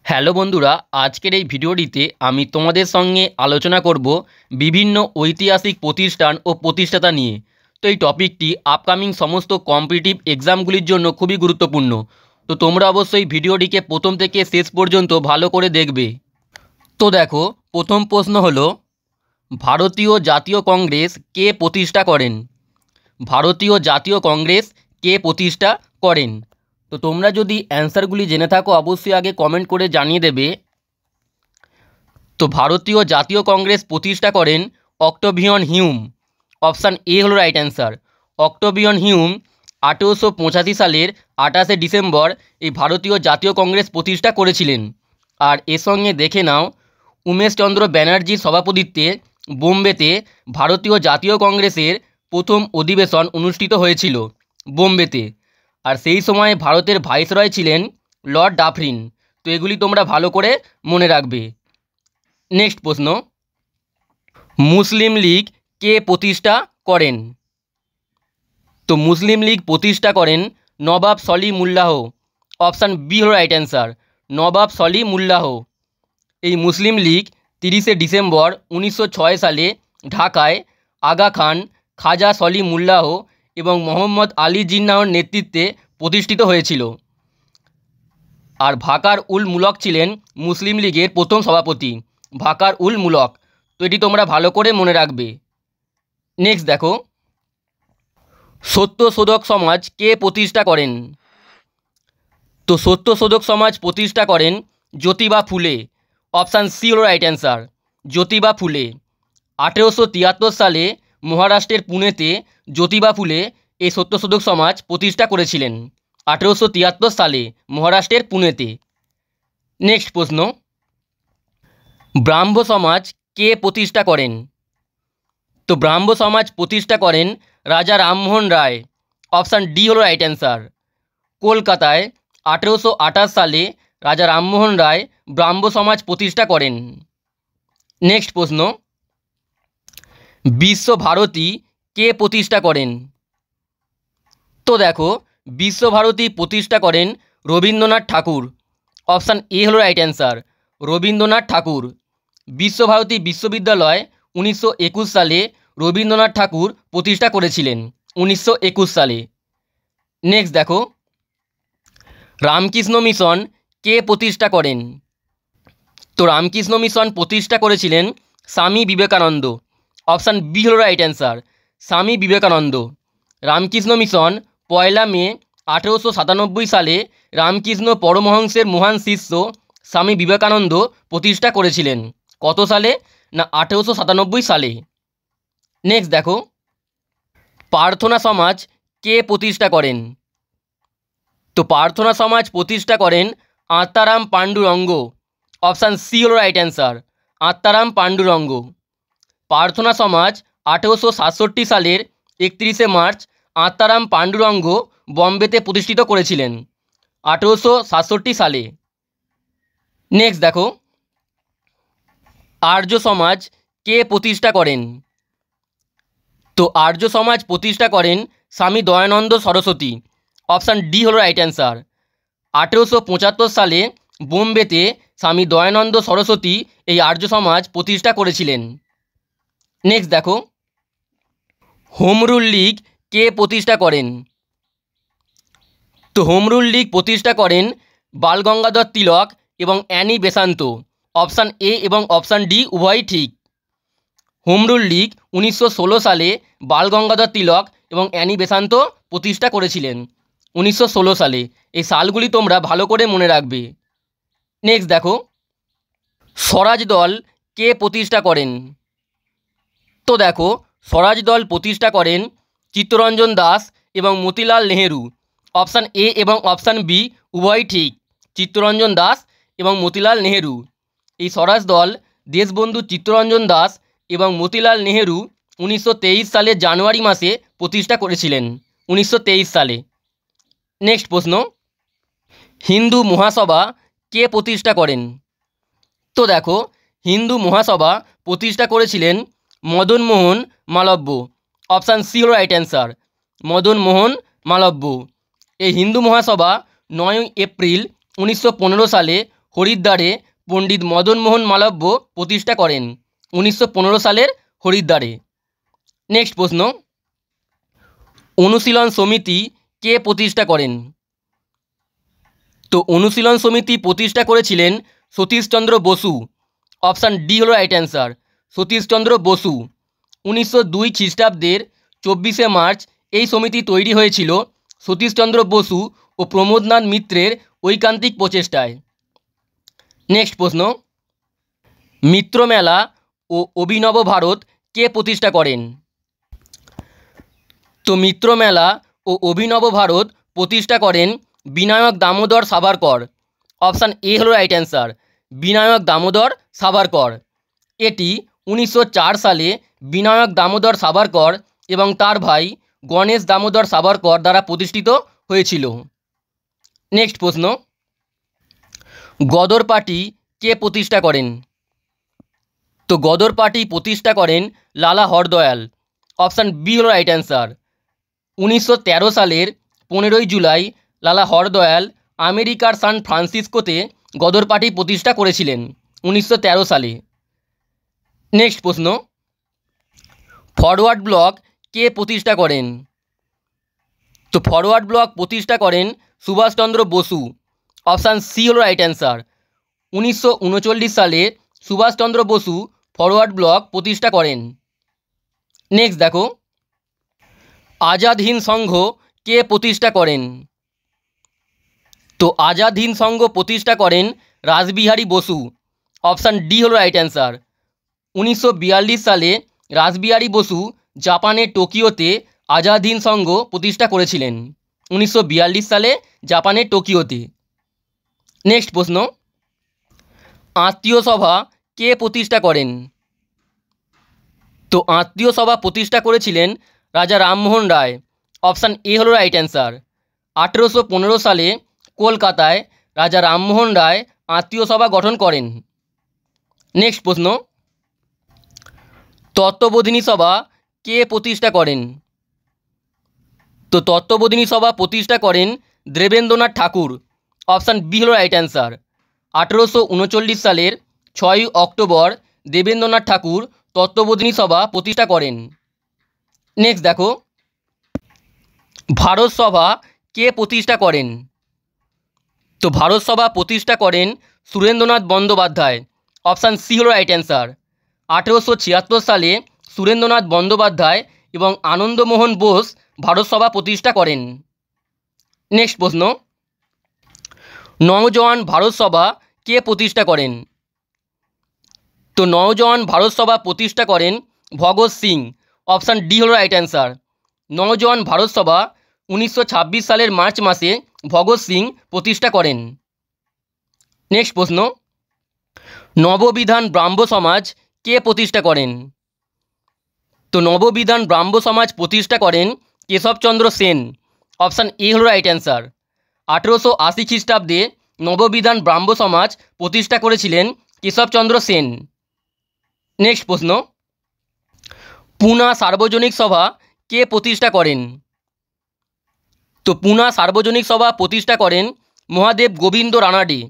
Hello বন্ধুরা, আজকের এই ভিডিওটিতে আমি তোমাদের সঙ্গে আলোচনা করব বিভিন্ন ঐতিহাসিক প্রতিষ্ঠান ও প্রতিষ্ঠাতা নিয়ে। তো এই টপিকটি আপকামিং সমস্ত কম্পিটিটিভ এক্সামগুলির জন্য খুবই গুরুত্বপূর্ণ। তো তোমরা অবশ্যই ভিডিওটিকে প্রথম থেকে শেষ পর্যন্ত ভালো করে দেখবে। তো দেখো, প্রথম প্রশ্ন হলো, ভারতীয় জাতীয় কংগ্রেস কে প্রতিষ্ঠা করেন? ভারতীয় জাতীয় কংগ্রেস কে প্রতিষ্ঠা করেন? তো তোমরা যদি অ্যান্সারগুলি জেনে থাকো অবশ্যই আগে কমেন্ট করে জানিয়ে দেবে। তো ভারতীয় জাতীয় কংগ্রেস প্রতিষ্ঠা করেন অক্টোভিয়ন হিউম। অপশান এ হলো রাইট অ্যান্সার। অক্টোভিয়ন হিউম 1885 সালের 28শে ডিসেম্বর এই ভারতীয় জাতীয় কংগ্রেস প্রতিষ্ঠা করেছিলেন। আর এর সঙ্গে দেখে নাও, উমেশচন্দ্র ব্যানার্জির সভাপতিত্বে বোম্বেতে ভারতীয় জাতীয় কংগ্রেসের প্রথম অধিবেশন অনুষ্ঠিত হয়েছিল বোম্বেতে। আর সেই সময় ভারতের ভাইসরয় ছিলেন লর্ড ডাফরিন। তো এগুলি তোমরা ভালো করে মনে রাখবে। নেক্সট প্রশ্ন, মুসলিম লীগ কে প্রতিষ্ঠা করেন? তো মুসলিম লীগ প্রতিষ্ঠা করেন নবাব সলিমুল্লাহ। অপশান বি হল রাইট অ্যান্সার, নবাব সলিমুল্লাহ। এই মুসলিম লীগ 30শে ডিসেম্বর 1906 সালে ঢাকায় আগা খান, খাজা সলিমুল্লাহ এবং মোহাম্মদ আলী জিন্নাহর নেতৃত্বে প্রতিষ্ঠিত হয়েছিল। আর ভাকার উল মুলক ছিলেন মুসলিম লীগের প্রথম সভাপতি, ভাকার উল মুলক। তো এটি তোমরা ভালো করে মনে রাখবে। নেক্সট দেখো, সত্যশোধক সমাজ কে প্রতিষ্ঠা করেন? তো সত্যশোধক সমাজ প্রতিষ্ঠা করেন জ্যোতিবা ফুলে। অপশান সি হল রাইট অ্যান্সার, জ্যোতিবা ফুলে। 1873 সালে মহারাষ্ট্রের পুনেতে জ্যোতিবা ফুলে এই সত্যশোধক সমাজ প্রতিষ্ঠা করেছিলেন। 1873 সালে মহারাষ্ট্রের পুনেতে। নেক্সট প্রশ্ন, ব্রাহ্ম সমাজ কে প্রতিষ্ঠা করেন? তো ব্রাহ্ম সমাজ প্রতিষ্ঠা করেন রাজা রামমোহন রায়। অপশান ডি হল রাইট অ্যান্সার। কলকাতায় 1828 সালে রাজা রামমোহন রায় ব্রাহ্ম সমাজ প্রতিষ্ঠা করেন। নেক্সট প্রশ্ন, বিশ্বভারতী কে প্রতিষ্ঠা করেন? তো দেখো, বিশ্বভারতী প্রতিষ্ঠা করেন রবীন্দ্রনাথ ঠাকুর। অপশান এ হল রাইট অ্যান্সার, রবীন্দ্রনাথ ঠাকুর। বিশ্বভারতী বিশ্ববিদ্যালয় 1921 সালে রবীন্দ্রনাথ ঠাকুর প্রতিষ্ঠা করেছিলেন, 1921 সালে। নেক্সট দেখো, রামকৃষ্ণ মিশন কে প্রতিষ্ঠা করেন? তো রামকৃষ্ণ মিশন প্রতিষ্ঠা করেছিলেন স্বামী বিবেকানন্দ। অপশান বি হল right answer, Swami Vivekananda. Ramakrishna mission 1 মে 1897 সালে রামকৃষ্ণ পরমহংসের মহান শিষ্য স্বামী বিবেকানন্দ প্রতিষ্ঠা করেছিলেন। কত সালে? না 1897 সালে। নেক্সট দেখো, প্রার্থনা সমাজ কে প্রতিষ্ঠা করেন? তো প্রার্থনা সমাজ প্রতিষ্ঠা করেন আত্মারাম পাণ্ডুরঙ্গ। অপশান সি হল রাইট অ্যান্সার, আত্মারাম পাণ্ডুরঙ্গ। প্রার্থনা সমাজ 1867 সালের 31শে মার্চ আত্মারাম পাণ্ডুরঙ্গ বম্বেতে প্রতিষ্ঠিত করেছিলেন, 1867 সালে। নেক্সট দেখো, আর্য সমাজ কে প্রতিষ্ঠা করেন? তো আর্য সমাজ প্রতিষ্ঠা করেন স্বামী দয়ানন্দ সরস্বতী। অপশান ডি হল রাইট অ্যান্সার। 1875 সালে বোম্বেতে স্বামী দয়ানন্দ সরস্বতী এই আর্য সমাজ প্রতিষ্ঠা করেছিলেন। নেক্সট দেখো, হোম রুল লীগ কে প্রতিষ্ঠা করেন? তো হোম রুল লীগ প্রতিষ্ঠা করেন বালগঙ্গাধর তিলক এবং অ্যানি বেসান্ত। অপশান এ এবং অপশান ডি উভয়ই ঠিক। হোম রুল লীগ 1916 সালে বালগঙ্গাধর তিলক এবং অ্যানি বেসান্ত প্রতিষ্ঠা করেছিলেন, 1916 সালে। এই সালগুলি তোমরা ভালো করে মনে রাখবে। নেক্সট দেখো, স্বরাজ দল কে প্রতিষ্ঠা করেন? তো দেখো, স্বরাজ দল প্রতিষ্ঠা করেন চিত্তরঞ্জন দাস এবং মতিলাল নেহেরু। অপশান এ এবং অপশান বি উভয়ই ঠিক, চিত্তরঞ্জন দাস এবং মতিলাল নেহেরু। এই স্বরাজ দল দেশবন্ধু চিত্তরঞ্জন দাস এবং মতিলাল নেহেরু 1923 সালের জানুয়ারি মাসে প্রতিষ্ঠা করেছিলেন, 1923 সালে। নেক্সট প্রশ্ন, হিন্দু মহাসভা কে প্রতিষ্ঠা করেন? তো দেখো, হিন্দু মহাসভা প্রতিষ্ঠা করেছিলেন মদন মোহন মালব্য। অপশান সি হল রাইট অ্যান্সার, মদন মোহন মালব্য। এই হিন্দু মহাসভা 9 এপ্রিল 1915 সালে হরিদ্বারে পণ্ডিত মদন মোহন মালব্য প্রতিষ্ঠা করেন 1915 সালের হরিদ্বারে। নেক্সট প্রশ্ন, অনুশীলন সমিতি কে প্রতিষ্ঠা করেন? তো অনুশীলন সমিতি প্রতিষ্ঠা করেছিলেন সতীশচন্দ্র বসু। অপশান ডি হলো রাইট অ্যান্সার, সতীশচন্দ্র বসু। 1902 খ্রিস্টাব্দের 24শে মার্চ এই সমিতি তৈরি হয়েছিল সতীশচন্দ্র বসু ও প্রমোদনাথ মিত্রের ঐকান্তিক প্রচেষ্টায়। নেক্সট প্রশ্ন, মিত্রমেলা ও অভিনব ভারত কে প্রতিষ্ঠা করেন? তো মিত্রমেলা ও অভিনব ভারত প্রতিষ্ঠা করেন বিনায়ক দামোদর সাভারকর। অপশান এ হলো রাইট অ্যান্সার, বিনায়ক দামোদর সাভারকর। এটি 1904 সালে বিনায়ক দামোদর সাভারকর এবং তার ভাই গণেশ দামোদর সাভারকর দ্বারা প্রতিষ্ঠিত হয়েছিল। নেক্সট প্রশ্ন, গদর পার্টি কে প্রতিষ্ঠা করেন? তো গদর পার্টি প্রতিষ্ঠা করেন লালা হরদয়াল। অপশান বি হলো রাইট অ্যান্সার। 1913 সালের 15ই জুলাই লালা হরদয়াল আমেরিকার সান ফ্রান্সিসকোতে গদর পার্টি প্রতিষ্ঠা করেছিলেন 1913 সালে। নেক্সট প্রশ্ন, ফরওয়ার্ড ব্লক কে প্রতিষ্ঠা করেন? তো ফরওয়ার্ড ব্লক প্রতিষ্ঠা করেন সুভাষচন্দ্র বসু। অপশান সি হলো রাইট অ্যান্সার। 1939 সালে সুভাষচন্দ্র বসু ফরওয়ার্ড ব্লক প্রতিষ্ঠা করেন। নেক্সট দেখো, আজাদ হিন্দ সংঘ কে প্রতিষ্ঠা করেন? তো আজাদ হিন্দ সংঘ প্রতিষ্ঠা করেন রাসবিহারী বসু। অপশান ডি হলো রাইট অ্যান্সার। 1942 সালে রাসবিহারী বসু জাপানের টোকিওতে আজাদ হিন্দ সংঘ প্রতিষ্ঠা করেছিলেন 1942 সালে জাপানের টোকিওতে। নেক্সট প্রশ্ন, আত্মীয় সভা কে প্রতিষ্ঠা করেন? তো আত্মীয় সভা প্রতিষ্ঠা করেছিলেন রাজা রামমোহন রায়। অপশান এ হলো রাইট অ্যান্সার। 1815 সালে কলকাতায় রাজা রামমোহন রায় আত্মীয় সভা গঠন করেন। নেক্সট প্রশ্ন, তত্ত্ববোধিনী সভা কে প্রতিষ্ঠা করেন? তো তত্ত্ববোধিনী সভা প্রতিষ্ঠা করেন দেবেন্দ্রনাথ ঠাকুর। অপশান বি হলো রাইট অ্যান্সার। 1839 সালের 6ই অক্টোবর দেবেন্দ্রনাথ ঠাকুর তত্ত্ববোধিনী সভা প্রতিষ্ঠা করেন। নেক্সট দেখো, ভারত সভা কে প্রতিষ্ঠা করেন? তো ভারত সভা প্রতিষ্ঠা করেন সুরেন্দ্রনাথ বন্দ্যোপাধ্যায়। অপশান সি হলো রাইট অ্যান্সার। 1876 সালে সুরেন্দ্রনাথ বন্দ্যোপাধ্যায় এবং আনন্দমোহন বোস ভারত সভা প্রতিষ্ঠা করেন। নেক্সট প্রশ্ন, নওজওয়ান ভারত সভা কে প্রতিষ্ঠা করেন? তো নওজওয়ান ভারত সভা প্রতিষ্ঠা করেন ভগৎ সিং। অপশান ডি হলো রাইট অ্যান্সার। নওজওয়ান ভারত সভা 1926 সালের মার্চ মাসে ভগৎ সিং প্রতিষ্ঠা করেন। নেক্সট প্রশ্ন, নববিধান ব্রাহ্ম সমাজ কে প্রতিষ্ঠা করেন? তো নববিধান ব্রাহ্ম সমাজ প্রতিষ্ঠা করেন কেশবচন্দ্র সেন। অপশান এ হলো রাইট অ্যান্সার। 1880 খ্রিস্টাব্দে নববিধান ব্রাহ্ম সমাজ প্রতিষ্ঠা করেছিলেন কেশবচন্দ্র সেন। নেক্সট প্রশ্ন, পুনা সার্বজনিক সভা কে প্রতিষ্ঠা করেন? তো পুনা সার্বজনিক সভা প্রতিষ্ঠা করেন মহাদেব গোবিন্দ রানাডে।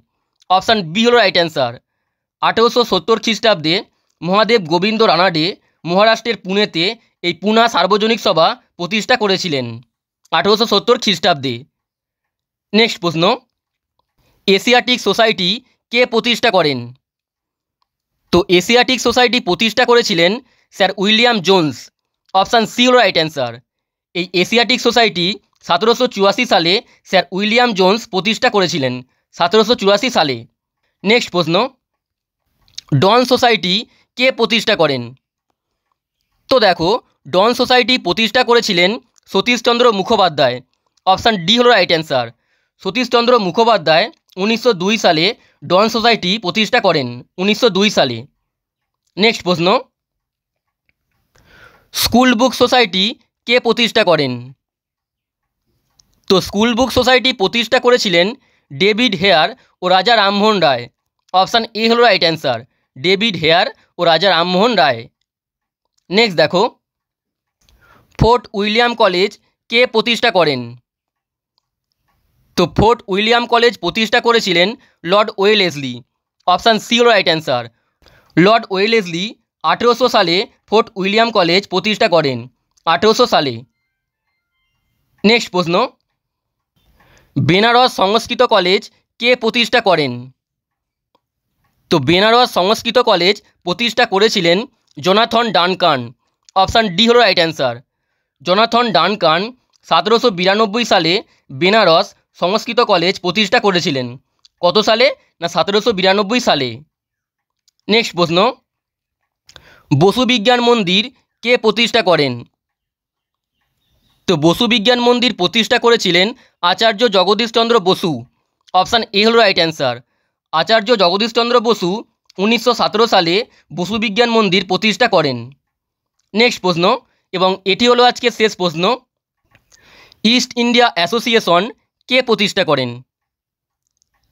অপশান বি হলো রাইট অ্যান্সার। 1870 খ্রিস্টাব্দে মহাদেব গোবিন্দ রানাডে মহারাষ্ট্রের পুনেতে এই পুনা সার্বজনিক সভা প্রতিষ্ঠা করেছিলেন 1870 খ্রিস্টাব্দে। নেক্সট প্রশ্ন, এশিয়াটিক সোসাইটি কে প্রতিষ্ঠা করেন? তো এশিয়াটিক সোসাইটি প্রতিষ্ঠা করেছিলেন sir William Jones. Option C হলো রাইট অ্যান্সার। এই এশিয়াটিক সোসাইটি 1784 সালে স্যার উইলিয়াম জোন্স প্রতিষ্ঠা করেছিলেন 1784 সালে। নেক্সট প্রশ্ন, ডন সোসাইটি কে প্রতিষ্ঠা করেন? তো দেখো, ডন সোসাইটি প্রতিষ্ঠা করেছিলেন সতীশচন্দ্র মুখোপাধ্যায়। অপশান ডি হলো রাইট অ্যান্সার। সতীশচন্দ্র মুখোপাধ্যায় 1902 সালে ডন সোসাইটি প্রতিষ্ঠা করেন 1902 সালে। নেক্সট প্রশ্ন, স্কুল বুক সোসাইটি কে প্রতিষ্ঠা করেন? তো স্কুল বুক সোসাইটি প্রতিষ্ঠা করেছিলেন ডেভিড হেয়ার ও রাজা রামমোহন রায়। অপশান এ হলো রাইট অ্যান্সার। ডেভিড হেয়ার ও রাজা রামমোহন রায়। নেক্সট দেখো, ফোর্ট উইলিয়াম কলেজ কে প্রতিষ্ঠা করেন? তো ফোর্ট উইলিয়াম কলেজ প্রতিষ্ঠা করেছিলেন লর্ড ওয়েলেসলি। অপশান সি হল রাইট অ্যান্সার। লর্ড ওয়েলেসলি 1800 সালে ফোর্ট উইলিয়াম কলেজ প্রতিষ্ঠা করেন, 1800 সালে। নেক্সট প্রশ্ন, বেনারস সংস্কৃত কলেজ কে প্রতিষ্ঠা করেন? তো বেনারস সংস্কৃত কলেজ প্রতিষ্ঠা করেছিলেন জোনাথন ডানকান। অপশান ডি হল রাইট অ্যান্সার। জোনাথন ডানকান 1792 সালে বেনারস সংস্কৃত কলেজ প্রতিষ্ঠা করেছিলেন। কত সালে? না 1792 সালে। নেক্সট প্রশ্ন, বসু বিজ্ঞান মন্দির কে প্রতিষ্ঠা করেন? তো বসু বিজ্ঞান মন্দির প্রতিষ্ঠা করেছিলেন আচার্য জগদীশচন্দ্র বসু। অপশান এ হল রাইট অ্যান্সার। আচার্য জগদীশচন্দ্র বসু 1917 সালে বসু বিজ্ঞান মন্দির প্রতিষ্ঠা করেন। নেক্সট প্রশ্ন, এবং এটি হলো আজকের শেষ প্রশ্ন, ইস্ট ইন্ডিয়া অ্যাসোসিয়েশন কে প্রতিষ্ঠা করেন?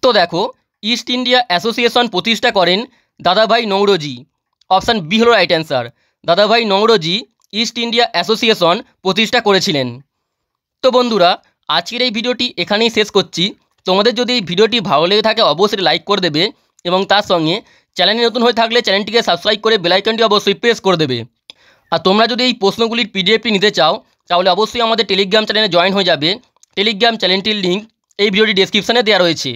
তো দেখো, ইস্ট ইন্ডিয়া অ্যাসোসিয়েশন প্রতিষ্ঠা করেন দাদাভাই নৌরোজি। অপশান বি হল রাইট অ্যান্সার। দাদাভাই নৌরোজি ইস্ট ইন্ডিয়া অ্যাসোসিয়েশন প্রতিষ্ঠা করেছিলেন। তো বন্ধুরা, আজকের এই ভিডিওটি এখানেই শেষ করছি। তোমাদের যদি এই ভিডিওটি ভালো লেগে থাকে অবশ্যই লাইক করে দেবে, এবং তার সঙ্গে চ্যানেলে নতুন হয়ে থাকলে চ্যানেলটিকে সাবস্ক্রাইব করে বেল আইকনটি অবশ্যই প্রেস করে দেবে। আর তোমরা যদি এই প্রশ্নগুলির পিডিএফটি নিতে চাও তাহলে অবশ্যই আমাদের টেলিগ্রাম চ্যানেলে জয়েন হয়ে যাবে। টেলিগ্রাম চ্যানেলটির লিঙ্ক এই ভিডিওটি ডেসক্রিপশানে দেওয়া রয়েছে।